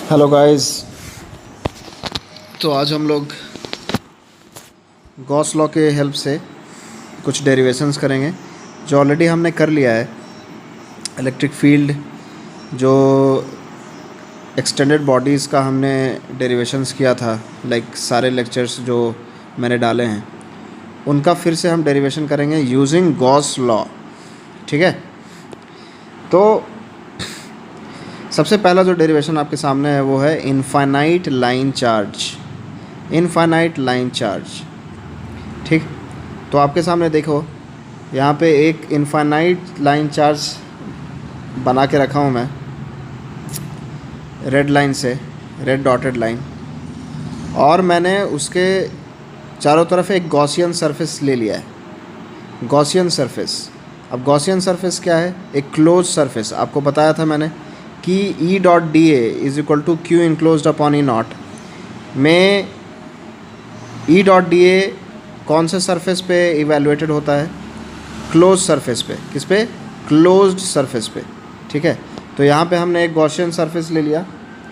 Hello guys. तो आज हम लोग गॉस लॉ के हेल्प से कुछ डेरिवेशंस करेंगे जो ऑलरेडी हमने कर लिया है। इलेक्ट्रिक फील्ड जो एक्सटेंडेड बॉडीज़ का हमने डेरिवेशंस किया था, लाइक सारे लेक्चर्स जो मैंने डाले हैं उनका फिर से हम डेरिवेशन करेंगे यूजिंग गॉस लॉ। ठीक है, तो सबसे पहला जो डेरिवेशन आपके सामने है वो है infinite line charge. Infinite line charge, ठीक। तो आपके सामने देखो, यहाँ पे एक इनफाइनाइट लाइन चार्ज बना के रखा हूँ मैं रेड लाइन से, रेड डॉटेड लाइन, और मैंने उसके चारों तरफ एक गॉसियन सरफेस ले लिया है। गॉसियन सरफेस, अब गॉसियन सरफेस क्या है? एक क्लोज सरफेस। आपको बताया था मैंने कि E dot D A is equal to Q enclose upon E naught में ई डॉट डी ए कौन से सरफेस पे इवेलुएटेड होता है? क्लोज सरफेस पे। किस पे? क्लोज्ड सरफेस पे। ठीक है, तो यहाँ पे हमने एक गॉसियन सरफेस ले लिया।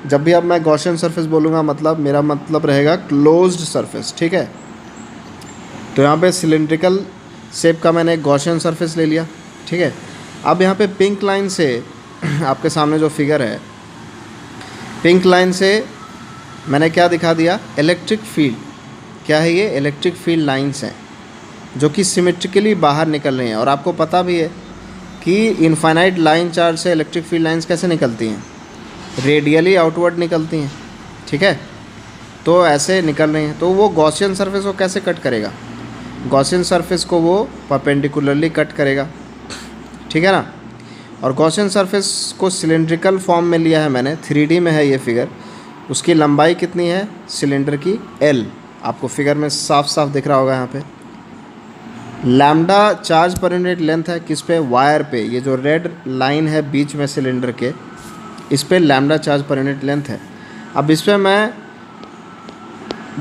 जब भी अब मैं गॉसियन सरफेस बोलूँगा मतलब मेरा मतलब रहेगा क्लोज्ड सरफेस। ठीक है, तो यहाँ पे सिलिंड्रिकल शेप का मैंने एक गॉसियन सरफेस ले लिया। ठीक है, अब यहाँ पे पिंक लाइन से आपके सामने जो फिगर है, पिंक लाइन से मैंने क्या दिखा दिया? Electric field. क्या है ये? इलेक्ट्रिक फील्ड लाइंस हैं जो कि सिमेट्रिकली बाहर निकल रही हैं। और आपको पता भी है कि इनफाइनाइट लाइन चार्ज से इलेक्ट्रिक फील्ड लाइंस कैसे निकलती हैं? रेडियली आउटवर्ड निकलती हैं। ठीक है, तो ऐसे निकल रही हैं। तो वो गॉसियन सरफेस को कैसे कट करेगा? गॉसियन सरफेस को वो परपेंडिकुलरली कट करेगा। ठीक है ना। और गॉसियन सरफेस को सिलिंड्रिकल फॉर्म में लिया है मैंने, 3D में है ये फिगर। उसकी लंबाई कितनी है सिलेंडर की? L। आपको फिगर में साफ साफ दिख रहा होगा यहाँ पे। लैम्डा चार्ज पर यूनिट लेंथ है किस पे? वायर पे। ये जो रेड लाइन है बीच में सिलेंडर के, इस पे लैम्डा चार्ज पर यूनिट लेंथ है। अब इस पर मैं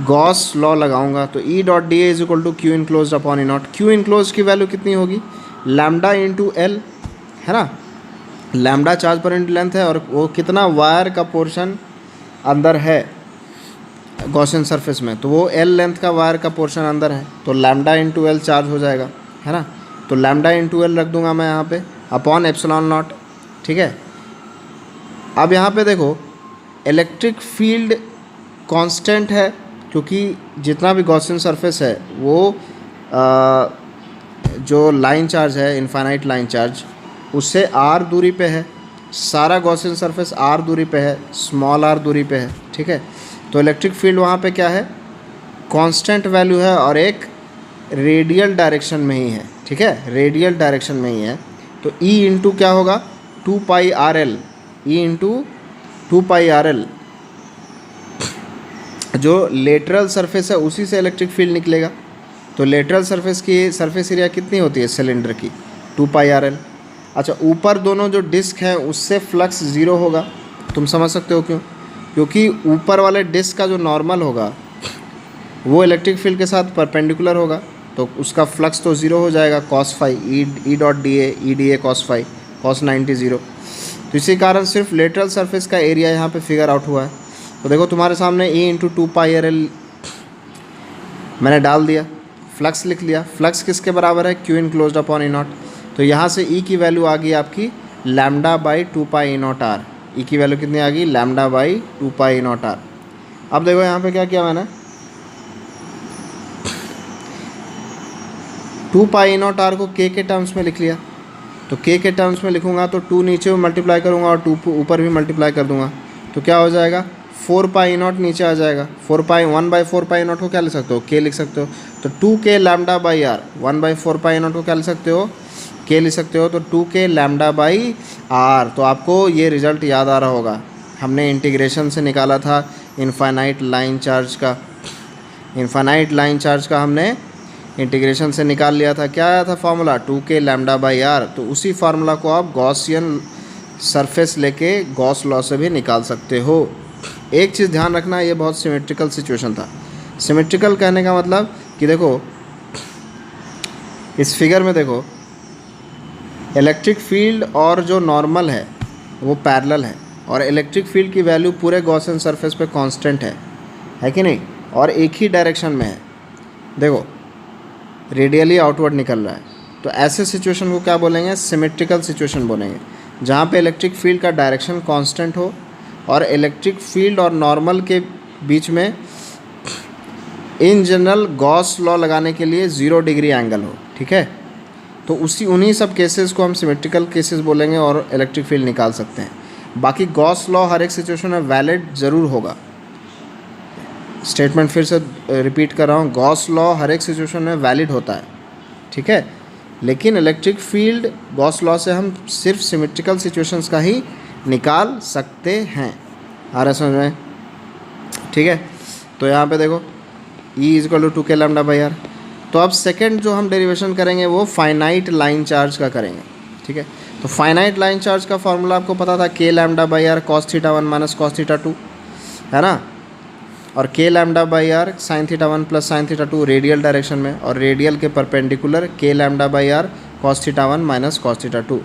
गॉस लॉ लगाऊंगा तो E dot D A is equal to Q enclose upon E naught. Q enclose की वैल्यू कितनी होगी? लैम्डा इंटू एल, है ना। लैम्डा चार्ज पर यूनिट लेंथ है और वो कितना वायर का पोर्शन अंदर है गॉसियन सरफेस में, तो वो एल लेंथ का वायर का पोर्शन अंदर है, तो लैम्डा इंटू एल चार्ज हो जाएगा, है ना। तो लैम्डा इंटू एल रख दूंगा मैं यहाँ पे अपॉन एप्सिलॉन नॉट। ठीक है, अब यहाँ पे देखो इलेक्ट्रिक फील्ड कांस्टेंट है क्योंकि जितना भी गॉसियन सरफेस है वो जो लाइन चार्ज है, इनफाइनाइट लाइन चार्ज, उससे आर दूरी पे है। सारा गॉसियन सरफेस आर दूरी पे है, स्मॉल आर दूरी पे है। ठीक है, तो इलेक्ट्रिक फील्ड वहाँ पे क्या है? कांस्टेंट वैल्यू है और एक रेडियल डायरेक्शन में ही है। ठीक है, रेडियल डायरेक्शन में ही है। तो E इंटू क्या होगा? 2 pi r L. E into 2 pi r L, जो लेटरल सरफेस है उसी से इलेक्ट्रिक फील्ड निकलेगा। तो लेटरल सरफेस की सरफेस एरिया कितनी होती है सिलेंडर की? 2 पाई आर एल। अच्छा, ऊपर दोनों जो डिस्क हैं उससे फ्लक्स ज़ीरो होगा। तुम समझ सकते हो क्यों? क्योंकि ऊपर वाले डिस्क का जो नॉर्मल होगा वो इलेक्ट्रिक फील्ड के साथ परपेंडिकुलर होगा, तो उसका फ्लक्स तो ज़ीरो हो जाएगा। Cos phi E dot D A cos phi, cos 90 zero. तो इसी कारण सिर्फ लेटरल सरफेस का एरिया यहाँ पे फिगर आउट हुआ है। तो देखो तुम्हारे सामने E into 2 pi r L मैंने डाल दिया, फ्लक्स लिख लिया। फ्लक्स किसके बराबर है? Q enclosed upon E naught. तो यहाँ से E की वैल्यू आ गई आपकी lambda by 2 pi E naught R. E की वैल्यू कितनी आ गई? Lambda by 2 pi E naught R. अब देखो यहाँ पे क्या किया मैंने, 2 पाई ई नॉट आर को K के टर्म्स में लिख लिया। तो K के टर्म्स में लिखूँगा तो 2 नीचे मल्टीप्लाई करूँगा और 2 ऊपर भी मल्टीप्लाई कर दूँगा, तो क्या हो जाएगा? 4 पाई ई नॉट नीचे आ जाएगा। 4 पाई 1/4 पाई ई नॉट को क्या लिख सकते हो? K लिख सकते हो। तो 2K lambda by R, 1/4 pi E naught को क्या लिख सकते हो? K लिख सकते हो। तो 2K लैम्डा बाई आर। तो आपको ये रिज़ल्ट याद आ रहा होगा, हमने इंटीग्रेशन से निकाला था इनफाइनाइट लाइन चार्ज का। इनफाइनाइट लाइन चार्ज का हमने इंटीग्रेशन से निकाल लिया था। क्या आया था formula? 2K lambda by r. तो उसी फार्मूला को आप गॉसियन सरफेस लेके गॉस लॉ से भी निकाल सकते हो। एक चीज़ ध्यान रखना, ये बहुत सिमेट्रिकल सिचुएशन था। सिमेट्रिकल कहने का मतलब कि देखो इस फिगर में देखो इलेक्ट्रिक फील्ड और जो नॉर्मल है वो पैरेलल है। और इलेक्ट्रिक फील्ड की वैल्यू पूरे गॉसियन सरफेस पे कांस्टेंट है कि नहीं, और एक ही डायरेक्शन में है, देखो रेडियली आउटवर्ड निकल रहा है, तो ऐसे सिचुएशन को क्या बोलेंगे, सिमेट्रिकल सिचुएशन बोलेंगे, जहाँ पे इलेक्ट्रिक फील्ड का डायरेक्शन कांस्टेंट हो और इलेक्ट्रिक फील्ड और नॉर्मल के बीच में इन जनरल गॉस लॉ लगाने के लिए 0 डिग्री एंगल हो, ठीक है। तो उन्हीं सब केसेस को हम सिमेट्रिकल केसेस बोलेंगे और इलेक्ट्रिक फील्ड निकाल सकते हैं। बाकी गॉस लॉ हर एक सिचुएशन में वैलिड ज़रूर होगा। स्टेटमेंट फिर से रिपीट कर रहा हूँ, गॉस लॉ हर एक सिचुएशन में वैलिड होता है, ठीक है, लेकिन इलेक्ट्रिक फील्ड गॉस लॉ से हम सिर्फ सिमेट्रिकल सिचुएशंस का ही निकाल सकते हैं। आ रहा है समझ में, ठीक है। तो यहाँ पे देखो E = 2k lambda by r. तो अब सेकंड जो हम डेरिवेशन करेंगे वो फाइनाइट लाइन चार्ज का करेंगे, ठीक है। तो फाइनाइट लाइन चार्ज का फॉर्मूला आपको पता था, k lambda by r cos θ1 minus cos θ2, है ना, और k lambda by r sin θ1 plus sin θ2 radial direction में, और रेडियल के perpendicular k lambda by r cos θ1 minus cos θ2।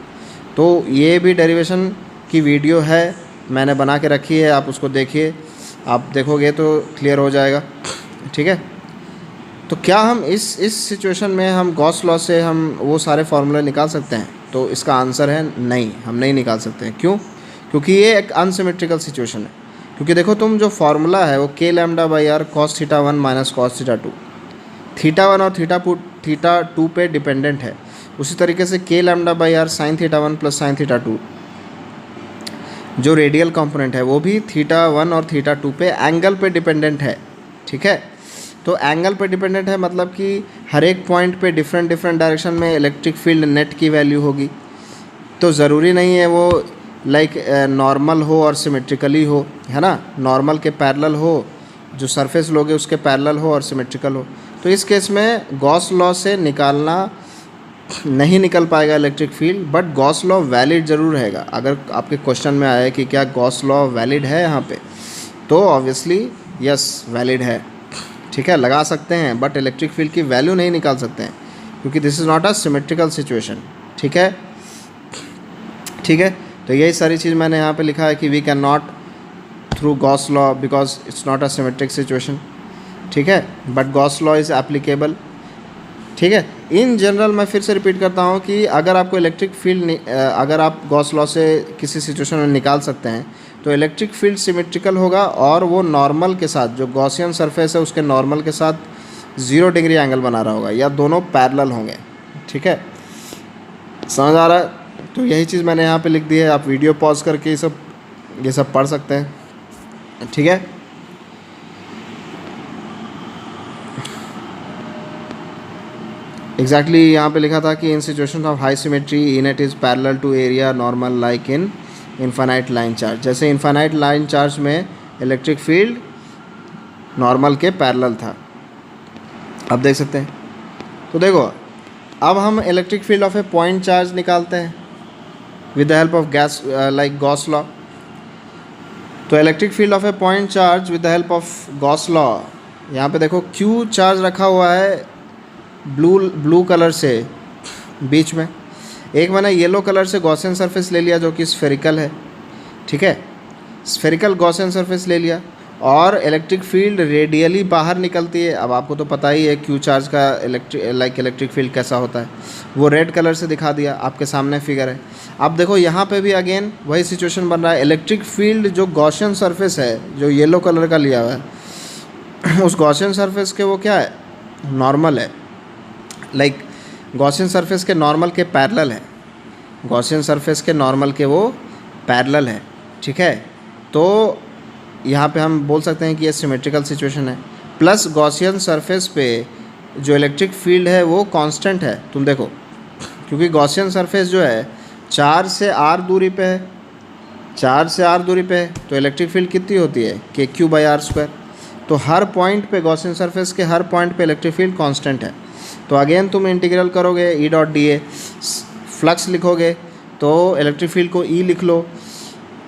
तो ये भी डेरिवेशन की वीडियो है, मैंने बना के रखी है, आप उसको देखिए, आप देखोगे तो क्लियर हो जाएगा, ठीक है। तो क्या हम इस सिचुएशन में हम गॉस लॉ से हम वो सारे फार्मूले निकाल सकते हैं? तो इसका आंसर है नहीं, हम नहीं निकाल सकते हैं। क्यों? क्योंकि ये एक अनसिमेट्रिकल सिचुएशन है। क्योंकि देखो तुम जो फार्मूला है वो k lambda by r cos θ1 minus cos θ2, θ1 और θ2 पे डिपेंडेंट है। उसी तरीके से k lambda by r sin θ1 plus sin θ2 जो रेडियल कंपोनेंट है वो भी θ1 और θ2 पे एंगल पे डिपेंडेंट है, ठीक है। तो एंगल पे डिपेंडेंट है मतलब कि हर एक पॉइंट पे डिफरेंट डायरेक्शन में इलेक्ट्रिक फील्ड नेट की वैल्यू होगी। तो ज़रूरी नहीं है वो लाइक नॉर्मल हो और सिमेट्रिकली हो, है ना, नॉर्मल के पैरेलल हो, जो सरफेस लोगे उसके पैरेलल हो और सिमेट्रिकल हो। तो इस केस में गॉस लॉ से निकालना नहीं निकल पाएगा electric field, but Gauss law valid ज़रूर रहेगा। अगर आपके क्वेश्चन में आया कि क्या गॉस लॉ वैलिड है यहाँ पे, तो ऑब्वियसली यस वैलिड है, ठीक है, लगा सकते हैं, बट इलेक्ट्रिक फील्ड की वैल्यू नहीं निकाल सकते हैं क्योंकि this is not a symmetrical situation, ठीक है, ठीक है। तो यही सारी चीज़ मैंने यहाँ पे लिखा है कि we can not through Gauss law because it's not a symmetric situation, ठीक है, but Gauss law is applicable, ठीक है। इन जनरल मैं फिर से रिपीट करता हूँ कि अगर आपको इलेक्ट्रिक फील्ड अगर आप गॉस लॉ से किसी सिचुएशन में निकाल सकते हैं तो इलेक्ट्रिक फील्ड सिमेट्रिकल होगा और वो नॉर्मल के साथ, जो गॉसियन सरफेस है उसके नॉर्मल के साथ 0 डिग्री एंगल बना रहा होगा या दोनों पैरेलल होंगे, ठीक है, समझ आ रहा है। तो यही चीज़ मैंने यहाँ पे लिख दी है, आप वीडियो पॉज करके ये सब पढ़ सकते हैं, ठीक है। एग्जैक्टली यहाँ पे लिखा था कि in situation of high symmetry E net is parallel to area normal like in infinite line charge. जैसे इनफाइनाइट लाइन चार्ज में इलेक्ट्रिक फील्ड नॉर्मल के पैरेलल था, आप देख सकते हैं। तो देखो अब हम electric field of a point charge निकालते हैं with the help of Gauss law. तो electric field of a point charge with the help of Gauss law, यहाँ पे देखो Q चार्ज रखा हुआ है ब्लू कलर से बीच में, एक मैंने येलो कलर से गॉसियन सरफेस ले लिया जो कि स्फेरिकल है, ठीक है, स्फेरिकल गॉसियन सरफेस ले लिया, और इलेक्ट्रिक फील्ड रेडियली बाहर निकलती है। अब आपको तो पता ही है Q चार्ज का इलेक्ट्रिक फील्ड कैसा होता है, वो रेड कलर से दिखा दिया, आपके सामने फिगर है। अब देखो यहाँ पे भी अगेन वही सिचुएशन बन रहा है, इलेक्ट्रिक फील्ड जो गॉसियन सरफेस है जो येलो कलर का लिया हुआ है उस गॉसियन सरफेस के वो क्या है, नॉर्मल है, लाइक गॉसियन सरफेस के नॉर्मल के पैरेलल है, गॉसियन सरफेस के नॉर्मल के वो पैरेलल है, ठीक है। तो यहाँ पे हम बोल सकते हैं कि ये सिमेट्रिकल सिचुएशन है, प्लस गॉसियन सरफेस पे जो इलेक्ट्रिक फील्ड है वो कांस्टेंट है। तुम देखो क्योंकि गॉसियन सरफेस जो है 4 से r दूरी पे है, 4 से r दूरी पे है, तो इलेक्ट्रिक फील्ड कितनी होती है KQ/r²। तो हर पॉइंट पे गॉसियन सरफेस के हर पॉइंट पे इलेक्ट्रिक फील्ड कांस्टेंट है। तो अगेन तुम इंटीग्रल करोगे E.dA, फ्लक्स लिखोगे तो इलेक्ट्रिक फील्ड को E लिख लो,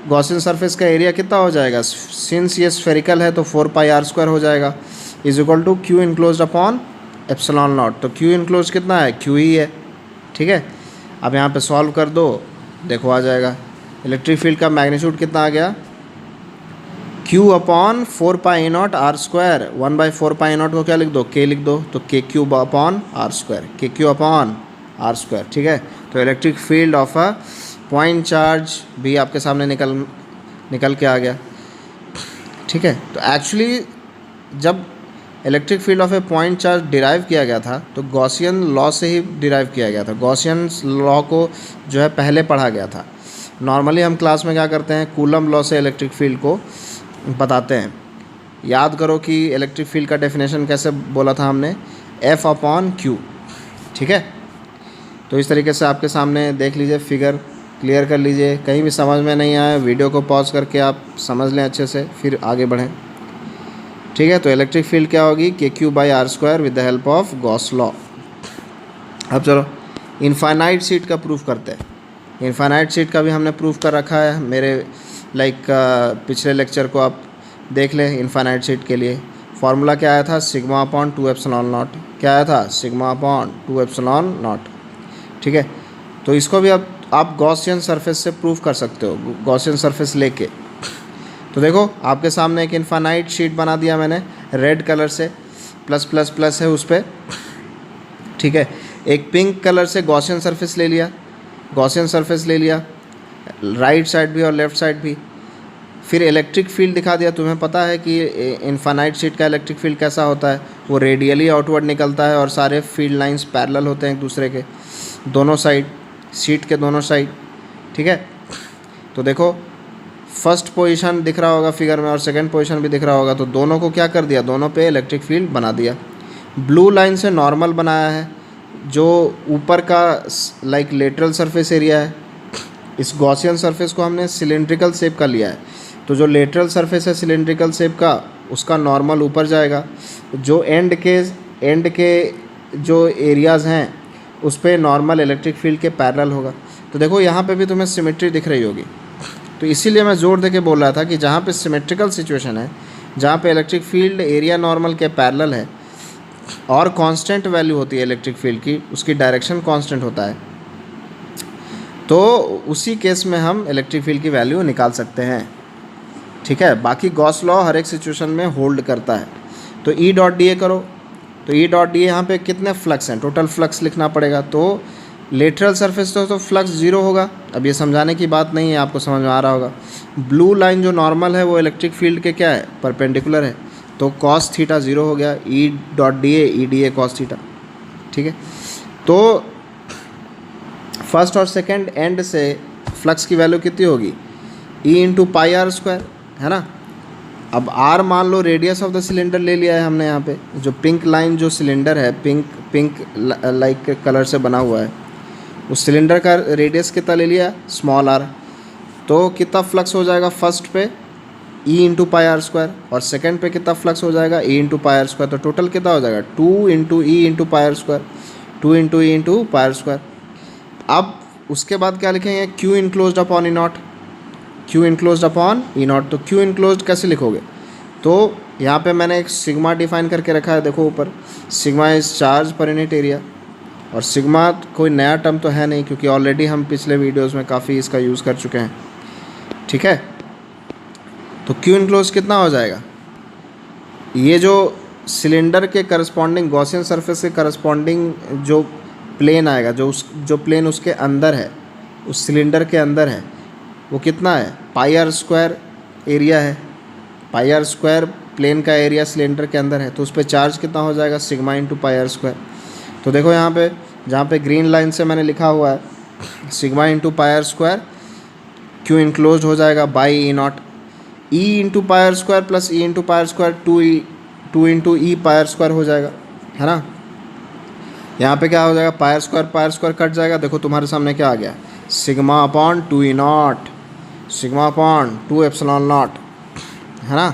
गॉसियन सरफेस का एरिया कितना हो जाएगा, सिंस ये स्फेरिकल है तो 4πr² हो जाएगा, is equal to Q enclose upon epsilon naught. तो Q इनक्लोज कितना है, Q ही है, ठीक है। अब यहाँ पे सॉल्व कर दो, देखो आ जाएगा इलेक्ट्रिक फील्ड का मैग्नीट्यूड कितना आ गया, Q अपॉन 4π0 आर स्क्वायर, 1/4π0 को क्या लिख दो, K लिख दो, तो KQ upon R square, KQ upon R square. ठीक है, तो electric field of a point charge भी आपके सामने निकल के आ गया। ठीक है, तो एक्चुअली जब electric field of a point charge derive किया गया था तो गॉसियन लॉ से ही डिराइव किया गया था। गॉसियन लॉ को जो है पहले पढ़ा गया था। नॉर्मली हम क्लास में क्या करते हैं, कूलम लॉ से इलेक्ट्रिक फील्ड को बताते हैं। याद करो कि इलेक्ट्रिक फील्ड का डेफिनेशन कैसे बोला था हमने, F अपॉन Q। ठीक है, तो इस तरीके से आपके सामने देख लीजिए, फिगर क्लियर कर लीजिए। कहीं भी समझ में नहीं आए वीडियो को पॉज करके आप समझ लें अच्छे से, फिर आगे बढ़ें। ठीक है, तो इलेक्ट्रिक फील्ड क्या होगी, KQ/R² with the help of Gauss law. अब चलो इनफाइनाइट सीट का प्रूफ करते हैं। इनफाइनाइट सीट का भी हमने प्रूफ कर रखा है, मेरे पिछले लेक्चर को आप देख लें। इनफाइनाइट सीट के लिए फार्मूला क्या आया था, सिग्मा अपॉन 2ε0। क्या आया था, सिग्मा अपॉन 2ε0। ठीक है, तो इसको भी अब आप गॉसियन सरफेस से प्रूफ कर सकते हो, गॉसियन सरफेस लेके। तो देखो आपके सामने एक इनफाइनाइट शीट बना दिया मैंने रेड कलर से, प्लस प्लस प्लस है उस पर। ठीक है, एक पिंक कलर से गॉसियन सरफेस ले लिया, गॉसियन सरफेस ले लिया, राइट साइड भी और लेफ़्ट साइड भी। फिर इलेक्ट्रिक फील्ड दिखा दिया। तुम्हें पता है कि इनफाइनाइट शीट का इलेक्ट्रिक फील्ड कैसा होता है, वो रेडियली आउटवर्ड निकलता है और सारे फील्ड लाइंस पैरेलल होते हैं एक दूसरे के, दोनों साइड, शीट के दोनों साइड। ठीक है, तो देखो फर्स्ट पोजीशन दिख रहा होगा फिगर में और सेकंड पोजीशन भी दिख रहा होगा, तो दोनों को क्या कर दिया, दोनों पे इलेक्ट्रिक फील्ड बना दिया। ब्लू लाइन से नॉर्मल बनाया है, जो ऊपर का लेटरल सरफेस एरिया है। इस गॉसियन सरफेस को हमने सिलेंड्रिकल शेप का लिया है, तो जो लेटरल सरफेस है सिलेंड्रिकल शेप का, उसका नॉर्मल ऊपर जाएगा। जो एंड के जो एरियाज़ हैं उस पर नॉर्मल इलेक्ट्रिक फील्ड के पैरेलल होगा। तो देखो यहाँ पे भी तुम्हें सिमेट्री दिख रही होगी। तो इसीलिए मैं जोर देके बोल रहा था कि जहाँ पे सिमेट्रिकल सिचुएशन है, जहाँ पे इलेक्ट्रिक फील्ड एरिया नॉर्मल के पैरेलल है और कांस्टेंट वैल्यू होती है इलेक्ट्रिक फील्ड की, उसकी डायरेक्शन कांस्टेंट होता है, तो उसी केस में हम इलेक्ट्रिक फील्ड की वैल्यू निकाल सकते हैं। ठीक है, बाकी गॉस लॉ हर एक सिचुएशन में होल्ड करता है। तो E.dA करो, तो E.dA यहाँ पे कितने फ्लक्स हैं, टोटल फ्लक्स लिखना पड़ेगा। तो लेटरल सरफेस तो फ्लक्स ज़ीरो होगा। अब ये समझाने की बात नहीं है, आपको समझ में आ रहा होगा। ब्लू लाइन जो नॉर्मल है वो इलेक्ट्रिक फील्ड के क्या है, परपेंडिकुलर है, तो cos थीटा ज़ीरो हो गया। E.dA cos theta. ठीक है, तो फर्स्ट और सेकंड एंड से फ्लक्स की वैल्यू कितनी होगी, E/πr², है ना। अब R मान लो रेडियस ऑफ द सिलेंडर ले लिया है हमने यहाँ पे। जो पिंक लाइन जो सिलेंडर है, पिंक लाइक कलर से बना हुआ है, उस सिलेंडर का रेडियस कितना ले लिया, स्मॉल r। तो कितना फ्लक्स हो जाएगा फर्स्ट पे, E/πr², और सेकंड पे कितना फ्लक्स हो जाएगा, E/πr²। तो टोटल कितना हो जाएगा, 2 × E/πr², 2 × E/πr²। अब उसके बाद क्या लिखेंगे, Q enclosed upon E0, Q enclosed upon E0। तो Q इनक्लोज्ड कैसे लिखोगे, तो यहाँ पे मैंने एक सिग्मा डिफाइन करके रखा है। देखो ऊपर, सिग्मा इज चार्ज पर यूनिट एरिया, और सिग्मा कोई नया टर्म तो है नहीं, क्योंकि ऑलरेडी हम पिछले वीडियोस में काफ़ी इसका यूज़ कर चुके हैं। ठीक है, तो Q इनक्लोज कितना हो जाएगा, ये जो सिलेंडर के करस्पॉन्डिंग गॉसियन सरफेस के करस्पॉन्डिंग जो प्लेन आएगा, जो प्लेन उसके अंदर है, उस सिलेंडर के अंदर है, वो कितना है, πr² एरिया है। πr² प्लेन का एरिया सिलेंडर के अंदर है, तो उस पर चार्ज कितना हो जाएगा, सिग्मा × πr²। तो देखो यहाँ पे, जहाँ पे ग्रीन लाइन से मैंने लिखा हुआ है सिग्मा × πr², Q इनक्लोज हो जाएगा by E0। E/πr² plus E/πr², 2 × E/πr² हो जाएगा, है ना। यहाँ पे क्या हो जाएगा, πr² कट जाएगा। देखो तुम्हारे सामने क्या आ गया, sigma upon 2E0, sigma upon 2ε0, है ना।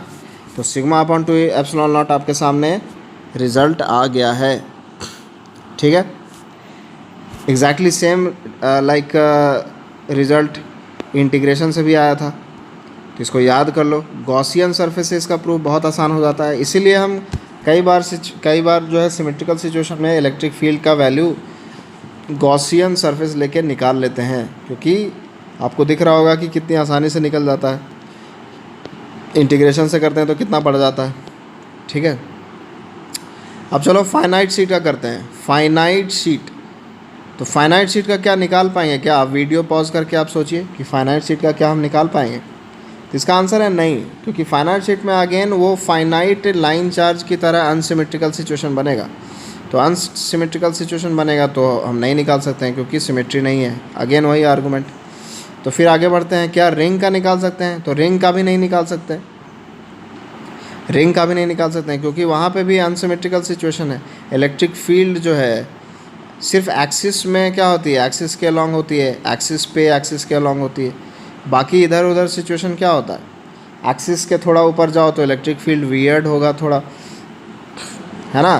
तो सिग्मा अपॉन 2ε0 आपके सामने रिज़ल्ट आ गया है। ठीक है, exactly same like result integration से भी आया था, तो इसको याद कर लो। गॉसियन सरफेसेस का प्रूफ बहुत आसान हो जाता है, इसीलिए हम कई बार जो है सिमेट्रिकल सिचुएशन में इलेक्ट्रिक फील्ड का वैल्यू गॉसियन सरफेस लेके निकाल लेते हैं, क्योंकि आपको दिख रहा होगा कि कितनी आसानी से निकल जाता है, इंटीग्रेशन से करते हैं तो कितना बढ़ जाता है। ठीक है, अब चलो फाइनाइट शीट का करते हैं। फाइनाइट शीट, तो फाइनाइट शीट का क्या निकाल पाएंगे क्या? आप वीडियो पॉज करके आप सोचिए कि फाइनाइट शीट का क्या हम निकाल पाएंगे। तो इसका आंसर है नहीं, क्योंकि फाइनाइट शीट में अगेन वो फाइनाइट लाइन चार्ज की तरह अनसिमेट्रिकल सिचुएशन बनेगा। तो अनसिमेट्रिकल सिचुएशन बनेगा तो हम नहीं निकाल सकते हैं, क्योंकि सिमेट्री नहीं है। अगेन वही आर्गूमेंट। तो फिर आगे बढ़ते हैं, क्या रिंग का निकाल सकते हैं? तो रिंग का भी नहीं निकाल सकते, रिंग का भी नहीं निकाल सकते हैं, क्योंकि वहाँ पे भी अनसिमेट्रिकल सिचुएशन है। इलेक्ट्रिक फील्ड जो है सिर्फ एक्सिस में क्या होती है, एक्सिस के अलॉन्ग होती है, एक्सिस पे एक्सिस के अलॉन्ग होती है। बाकी इधर उधर सिचुएशन क्या होता है, एक्सिस के थोड़ा ऊपर जाओ तो इलेक्ट्रिक फील्ड वियर्ड होगा थोड़ा, है ना।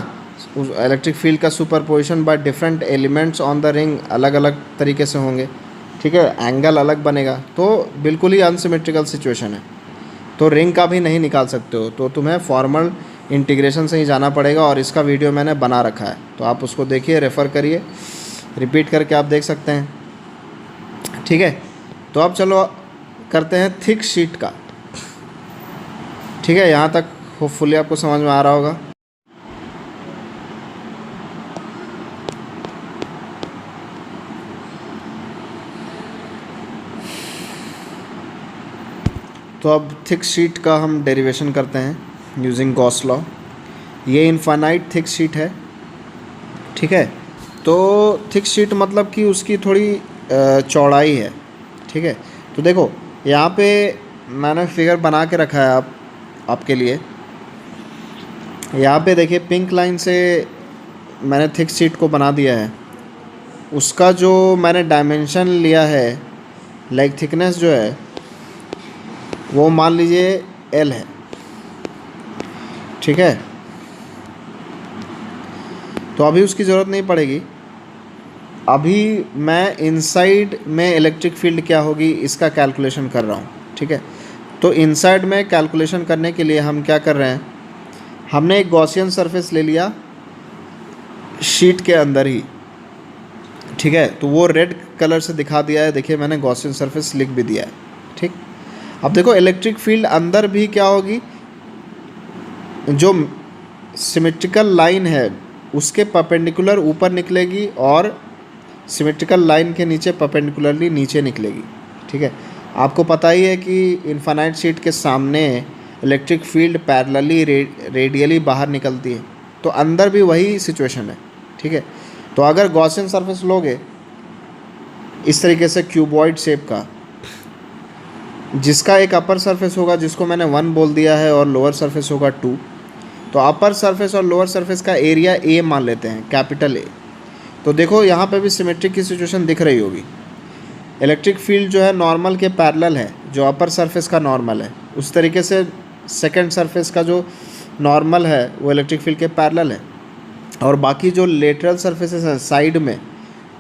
उस इलेक्ट्रिक फील्ड का superposition by different elements on the ring अलग अलग तरीके से होंगे। ठीक है, एंगल अलग बनेगा, तो बिल्कुल ही अनसिमेट्रिकल सिचुएशन है। तो रिंग का भी नहीं निकाल सकते हो, तो तुम्हें फॉर्मल इंटीग्रेशन से ही जाना पड़ेगा। और इसका वीडियो मैंने बना रखा है, तो आप उसको देखिए, रेफ़र करिए, रिपीट करके आप देख सकते हैं। ठीक है, तो अब चलो करते हैं थिक शीट का। ठीक है, यहाँ तक होपफुली आपको समझ में आ रहा होगा। तो अब थिक शीट का हम डेरिवेशन करते हैं यूजिंग गॉस लॉ। ये इनफाइनाइट थिक शीट है। ठीक है, तो थिक शीट मतलब कि उसकी थोड़ी चौड़ाई है। ठीक है, तो देखो यहाँ पे मैंने फिगर बना के रखा है आपके लिए। यहाँ पे देखिए पिंक लाइन से मैंने थिक शीट को बना दिया है। उसका जो मैंने डायमेंशन लिया है, लाइक थिकनेस जो है वो मान लीजिए L है। ठीक है, तो अभी उसकी ज़रूरत नहीं पड़ेगी। अभी मैं इनसाइड में इलेक्ट्रिक फील्ड क्या होगी इसका कैलकुलेशन कर रहा हूँ। ठीक है, तो इनसाइड में कैलकुलेशन करने के लिए हम क्या कर रहे हैं, हमने एक गॉसियन सरफेस ले लिया शीट के अंदर ही। ठीक है, तो वो रेड कलर से दिखा दिया है, देखिए मैंने गॉसियन सरफेस लिख भी दिया है। ठीक, अब देखो इलेक्ट्रिक फील्ड अंदर भी क्या होगी, जो सिमेट्रिकल लाइन है उसके परपेंडिकुलर ऊपर निकलेगी और सिमेट्रिकल लाइन के नीचे परपेंडिकुलरली नीचे निकलेगी। ठीक है, आपको पता ही है कि इनफाइनाइट शीट के सामने इलेक्ट्रिक फील्ड पैरेलली रेडियली बाहर निकलती है, तो अंदर भी वही सिचुएशन है। ठीक है, तो अगर गॉसियन सरफेस लोगे इस तरीके से क्यूबॉइड शेप का, जिसका एक अपर सरफेस होगा जिसको मैंने 1 बोल दिया है और लोअर सरफेस होगा 2, तो अपर सरफेस और लोअर सरफेस का एरिया A मान लेते हैं, कैपिटल A। तो देखो यहाँ पे भी सिमेट्रिक की सिचुएशन दिख रही होगी। इलेक्ट्रिक फील्ड जो है नॉर्मल के पैरेलल है, जो अपर सरफेस का नॉर्मल है, उस तरीके से सेकंड सरफेस का जो नॉर्मल है वो इलेक्ट्रिक फील्ड के पैरेलल है। और बाकी जो लेटरल सरफेसेस हैं साइड में,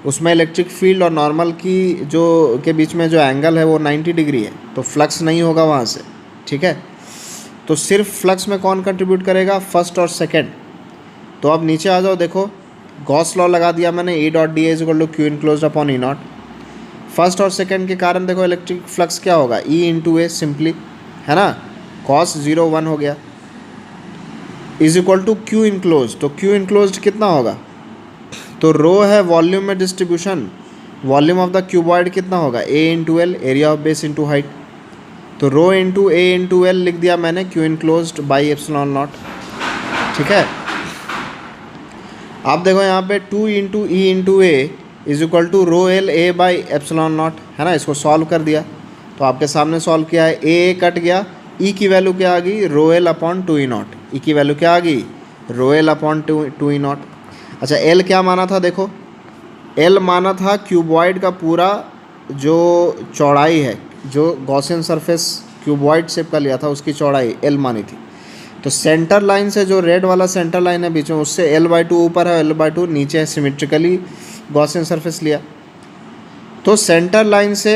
उसमें इलेक्ट्रिक फील्ड और नॉर्मल की जो के बीच में जो एंगल है वो 90 डिग्री है, तो फ्लक्स नहीं होगा वहाँ से। ठीक है, तो सिर्फ फ्लक्स में कौन कंट्रीब्यूट करेगा, फर्स्ट और सेकंड। तो अब नीचे आ जाओ, देखो गॉस लॉ लगा दिया मैंने, E dot D is equal to Q enclosed upon E0। First और सेकंड के कारण देखो इलेक्ट्रिक फ्लक्स क्या होगा, E इंटू ए सिंपली, है ना, कॉस 0 1 हो गया, is equal to Q enclose. तो क्यू इनक्लोज कितना होगा, तो रो है वॉल्यूम में distribution, volume of the cuboid कितना होगा, A into L, area of base into height. तो rho into A into L लिख दिया मैंने, Q enclosed by epsilon naught. ठीक है, आप देखो यहाँ पे 2 into E into A is equal to rho L A by epsilon naught, है ना। इसको सॉल्व कर दिया, तो आपके सामने सॉल्व किया है, A कट गया, E की वैल्यू क्या आ गई, rho L upon 2E0। E की वैल्यू क्या आ गई, रो एल अपॉन 2E0। अच्छा, L क्या माना था, देखो L माना था क्यूबॉइड का पूरा जो चौड़ाई है, जो गॉसियन सरफेस क्यूबॉइड शेप का लिया था उसकी चौड़ाई L मानी थी। तो सेंटर लाइन से जो रेड वाला सेंटर लाइन है बीच में, उससे L/2 ऊपर है, L/2 नीचे है, सिमेट्रिकली गॉसियन सरफेस लिया। तो सेंटर लाइन से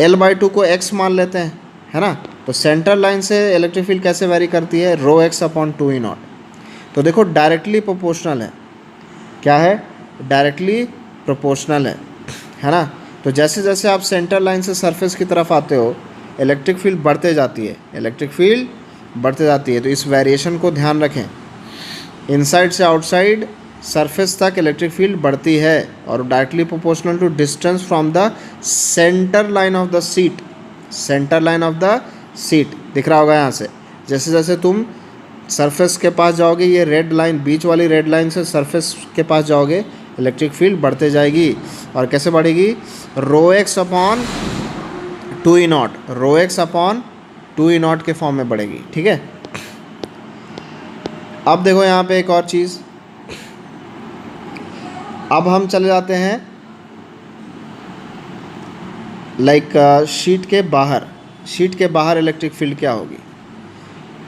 L/2 को x मान लेते हैं, है ना। तो सेंटर लाइन से इलेक्ट्रिक फील्ड कैसे वेरी करती है, रो एक्स अपॉन 2E0। तो देखो डायरेक्टली प्रोपोर्शनल है, क्या है, डायरेक्टली प्रोपोर्शनल है ना। तो जैसे जैसे आप सेंटर लाइन से सरफेस की तरफ आते हो इलेक्ट्रिक फील्ड बढ़ते जाती है, इलेक्ट्रिक फील्ड बढ़ते जाती है। तो इस वेरिएशन को ध्यान रखें, इनसाइड से आउटसाइड सरफेस तक इलेक्ट्रिक फील्ड बढ़ती है और directly proportional to distance from the centre line of the sheet. Centre line of the sheet दिख रहा होगा यहाँ से, जैसे जैसे तुम सरफेस के पास जाओगे, ये रेड लाइन, बीच वाली रेड लाइन से सरफेस के पास जाओगे, इलेक्ट्रिक फील्ड बढ़ते जाएगी। और कैसे बढ़ेगी? रो एक्स अपॉन 2E0, रो एक्स अपॉन 2E0 के फॉर्म में बढ़ेगी। ठीक है, अब देखो यहाँ पे एक और चीज़, अब हम चले जाते हैं लाइक शीट के बाहर। शीट के बाहर इलेक्ट्रिक फील्ड क्या होगी?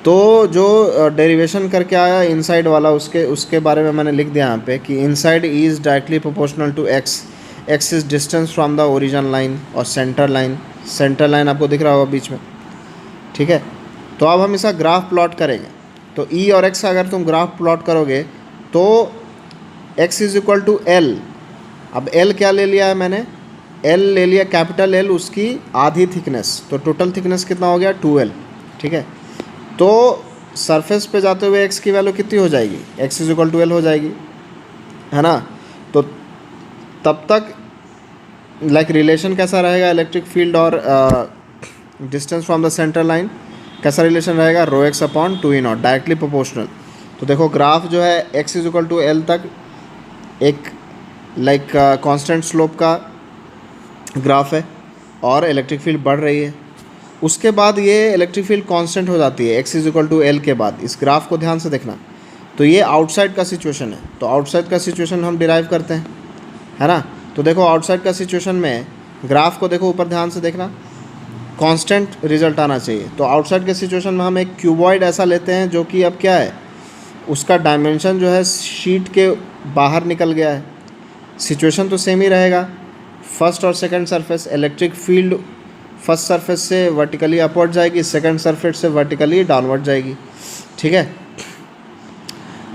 तो जो डेरिवेशन करके आया इनसाइड वाला, उसके बारे में मैंने लिख दिया यहाँ पे कि inside is directly proportional to x, x is distance from the origin line और सेंटर लाइन। सेंटर लाइन आपको दिख रहा होगा बीच में। ठीक है, तो अब हम इसका ग्राफ प्लॉट करेंगे। तो ई और एक्स का अगर तुम ग्राफ प्लॉट करोगे तो x is equal to L. अब एल क्या ले लिया है मैंने? एल ले लिया, कैपिटल एल, उसकी आधी थिकनेस। तो टोटल थिकनेस कितना हो गया? 2L। ठीक है, तो सरफेस पे जाते हुए x की वैल्यू कितनी हो जाएगी? x is equal to L हो जाएगी, है ना। तो तब तक लाइक रिलेशन कैसा रहेगा? इलेक्ट्रिक फील्ड और distance from the centre line कैसा रिलेशन रहेगा? Rho x upon 2E0, directly proportional. तो देखो ग्राफ जो है x is equal to L तक एक लाइक कांस्टेंट स्लोप का ग्राफ है और इलेक्ट्रिक फील्ड बढ़ रही है। उसके बाद ये इलेक्ट्रिक फील्ड कांस्टेंट हो जाती है x is equal to L के बाद। इस ग्राफ को ध्यान से देखना। तो ये आउटसाइड का सिचुएशन है। तो आउटसाइड का सिचुएशन हम डिराइव करते हैं, है ना। तो देखो आउटसाइड का सिचुएशन में ग्राफ को देखो, ऊपर ध्यान से देखना, कांस्टेंट रिजल्ट आना चाहिए। तो आउटसाइड के सिचुएशन में हम एक क्यूबॉइड ऐसा लेते हैं जो कि अब क्या है, उसका डायमेंशन जो है शीट के बाहर निकल गया है। सिचुएशन तो सेम ही रहेगा। फर्स्ट और second surface, electric field first surface से वर्टिकली अपवर्ड जाएगी, सेकंड सरफेस से वर्टिकली डाउनवर्ड जाएगी। ठीक है,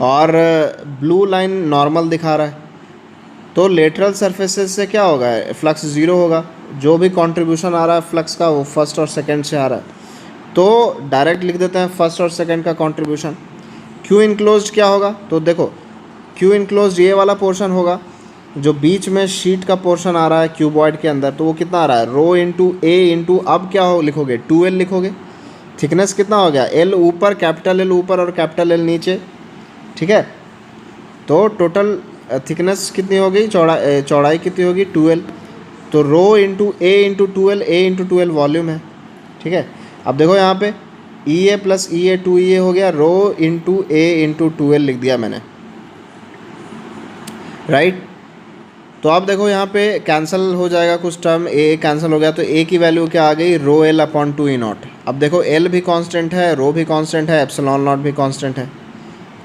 और ब्लू लाइन नॉर्मल दिखा रहा है। तो लेटरल सरफेसेस से क्या होगा? फ्लक्स ज़ीरो होगा। जो भी कंट्रीब्यूशन आ रहा है फ्लक्स का वो फर्स्ट और सेकंड से आ रहा है। तो डायरेक्ट लिख देते हैं फर्स्ट और सेकंड का कंट्रीब्यूशन। क्यू इनक्लोज्ड क्या होगा? तो देखो क्यू इनक्लोज्ड ये वाला पोर्शन होगा जो बीच में शीट का पोर्शन आ रहा है क्यूबॉइड के अंदर। तो वो कितना आ रहा है? रो इंटू ए इंटू, अब क्या हो लिखोगे? 2L लिखोगे। थिकनेस कितना हो गया? L ऊपर, कैपिटल L ऊपर और कैपिटल L नीचे। ठीक है, तो टोटल थिकनेस कितनी हो गई? चौड़ाई कितनी होगी? 2L। तो रो इंटू ए इंटू 2L, ए इंटू 2L वॉल्यूम है। ठीक है, अब देखो यहाँ पे EA प्लस EA 2EA हो गया, रो इंटू ए इंटू 2L लिख दिया मैंने, राइट। तो अब देखो यहाँ पे कैंसिल हो जाएगा कुछ टर्म, ए कैंसिल हो गया। तो ए की वैल्यू क्या आ गई? Rho L upon 2E0। अब देखो एल भी कांस्टेंट है, रो भी कांस्टेंट है, एप्सिलॉन नॉट भी कांस्टेंट है।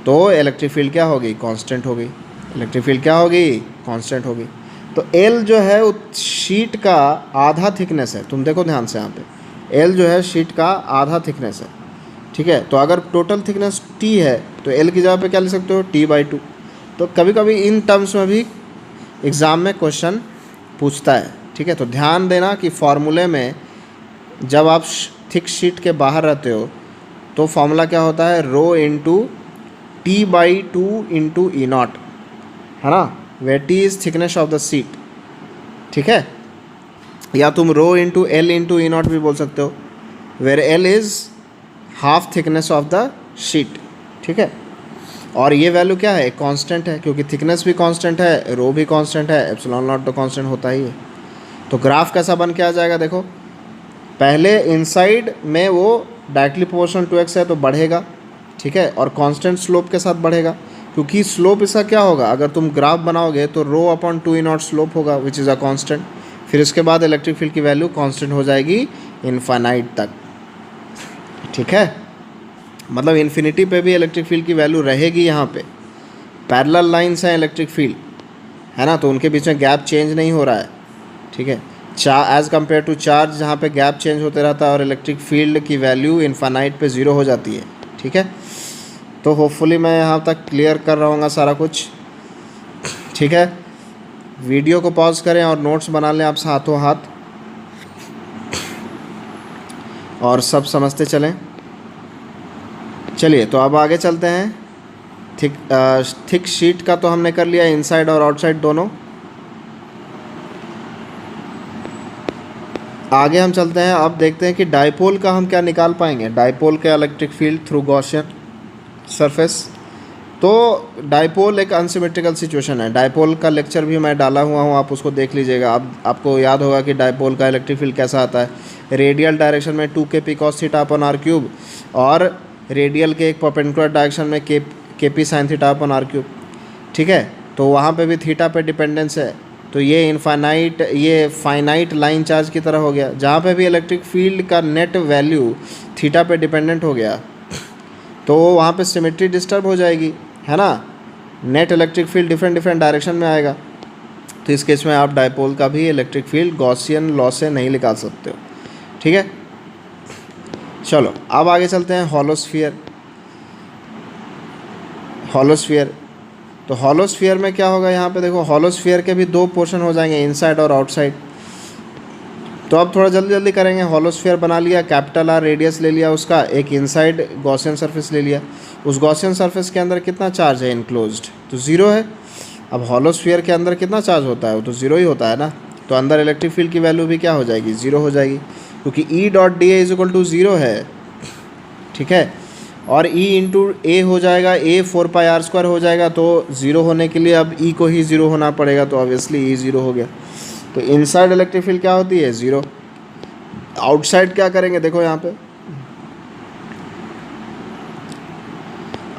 तो इलेक्ट्रिक फील्ड क्या होगी? कांस्टेंट हो गई। इलेक्ट्रिक फील्ड क्या होगी? कांस्टेंट होगी। तो एल जो है उस शीट का आधा थिकनेस है। तुम देखो ध्यान से यहाँ पे, एल जो है शीट का आधा थिकनेस है। ठीक है, तो अगर टोटल थिकनेस टी है तो एल की जगह पे क्या लिख सकते हो? T/2। तो कभी कभी इन टर्म्स में भी एग्ज़ाम में क्वेश्चन पूछता है। ठीक है, तो ध्यान देना कि फॉर्मूले में जब आप थिक शीट के बाहर रहते हो तो फॉर्मूला क्या होता है? Rho into T/2 into E0, है ना, where T is thickness of the sheet. ठीक है, या तुम rho into L into E0 भी बोल सकते हो, where L is half thickness of the sheet. ठीक है, और ये वैल्यू क्या है? कांस्टेंट है, क्योंकि थिकनेस भी कांस्टेंट है, रो भी कांस्टेंट है, एप्सिलॉन नॉट तो कांस्टेंट होता ही है। तो ग्राफ कैसा बन के आ जाएगा? देखो पहले इनसाइड में वो डायरेक्टली प्रोपोर्शनल टू एक्स है तो बढ़ेगा। ठीक है, और कांस्टेंट स्लोप के साथ बढ़ेगा, क्योंकि स्लोप इसका क्या होगा? अगर तुम ग्राफ बनाओगे तो रो अपॉन 2E0 स्लोप होगा, विच इज़ अ कांस्टेंट। फिर इसके बाद इलेक्ट्रिक फील्ड की वैल्यू कांस्टेंट हो जाएगी इनफाइनाइट तक। ठीक है, मतलब इन्फिनिटी पे भी इलेक्ट्रिक फील्ड की वैल्यू रहेगी। यहाँ पे पैरेलल लाइंस हैं इलेक्ट्रिक फील्ड, है ना, तो उनके बीच में गैप चेंज नहीं हो रहा है। ठीक है, एज़ कम्पेयर टू चार्ज जहाँ पे गैप चेंज होते रहता है और इलेक्ट्रिक फील्ड की वैल्यू इनफाइनाइट पे 0 हो जाती है। ठीक है, तो होपफुली मैं यहाँ तक क्लियर कर रहा हूँगा सारा कुछ। ठीक है, वीडियो को पॉज करें और नोट्स बना लें आप हाथों हाथ, और सब समझते चलें। चलिए तो अब आगे चलते हैं। थिक शीट का तो हमने कर लिया, इनसाइड और आउटसाइड दोनों। आगे हम चलते हैं, अब देखते हैं कि डाइपोल का हम क्या निकाल पाएंगे। डाइपोल के electric field through Gaussian surface. तो डाइपोल एक अनसिमेट्रिकल सिचुएशन है। डाइपोल का लेक्चर भी मैं डाला हुआ हूँ, आप उसको देख लीजिएगा। अब आपको याद होगा कि डाइपोल का इलेक्ट्रिक फील्ड कैसा आता है। रेडियल डायरेक्शन में 2kp cos theta upon r cube, और रेडियल के एक परपेंडिकुलर डायरेक्शन में kp sin theta upon r cube. ठीक है, तो वहाँ पे भी थीटा पे डिपेंडेंस है। तो ये फाइनाइट लाइन चार्ज की तरह हो गया, जहाँ पे भी इलेक्ट्रिक फील्ड का नेट वैल्यू थीटा पे डिपेंडेंट हो गया तो वहाँ पे सिमेट्री डिस्टर्ब हो जाएगी, है ना। Net electric field different direction में आएगा। तो इस केस में आप डाइपोल का भी इलेक्ट्रिक फील्ड गॉसियन लॉ से नहीं निकाल सकते हो। ठीक है, चलो अब आगे चलते हैं। हॉलोस्फीयर। तो हॉलोस्फीयर में क्या होगा, यहाँ पे देखो हॉलोस्फीयर के भी दो पोर्शन हो जाएंगे, इनसाइड और आउटसाइड। तो अब थोड़ा जल्दी करेंगे। हॉलोस्फीयर बना लिया, कैपिटल आर रेडियस ले लिया उसका, एक इनसाइड गॉसियन सरफेस ले लिया। उस गॉसियन सरफेस के अंदर कितना चार्ज है इनक्लोज्ड, तो ज़ीरो है। अब हॉलोस्फीयर के अंदर कितना चार्ज होता है, वो तो ज़ीरो ही होता है ना। तो अंदर इलेक्ट्रिक फील्ड की वैल्यू भी क्या हो जाएगी, ज़ीरो हो जाएगी, क्योंकि E dot D A is equal to zero है। ठीक है, और E इंटू ए हो जाएगा, A 4πr² हो जाएगा। तो ज़ीरो होने के लिए अब E को ही ज़ीरो होना पड़ेगा, तो ऑब्वियसली E ज़ीरो हो गया। तो इनसाइड इलेक्ट्रिक फील्ड क्या होती है, ज़ीरो। आउटसाइड क्या करेंगे, देखो यहाँ पे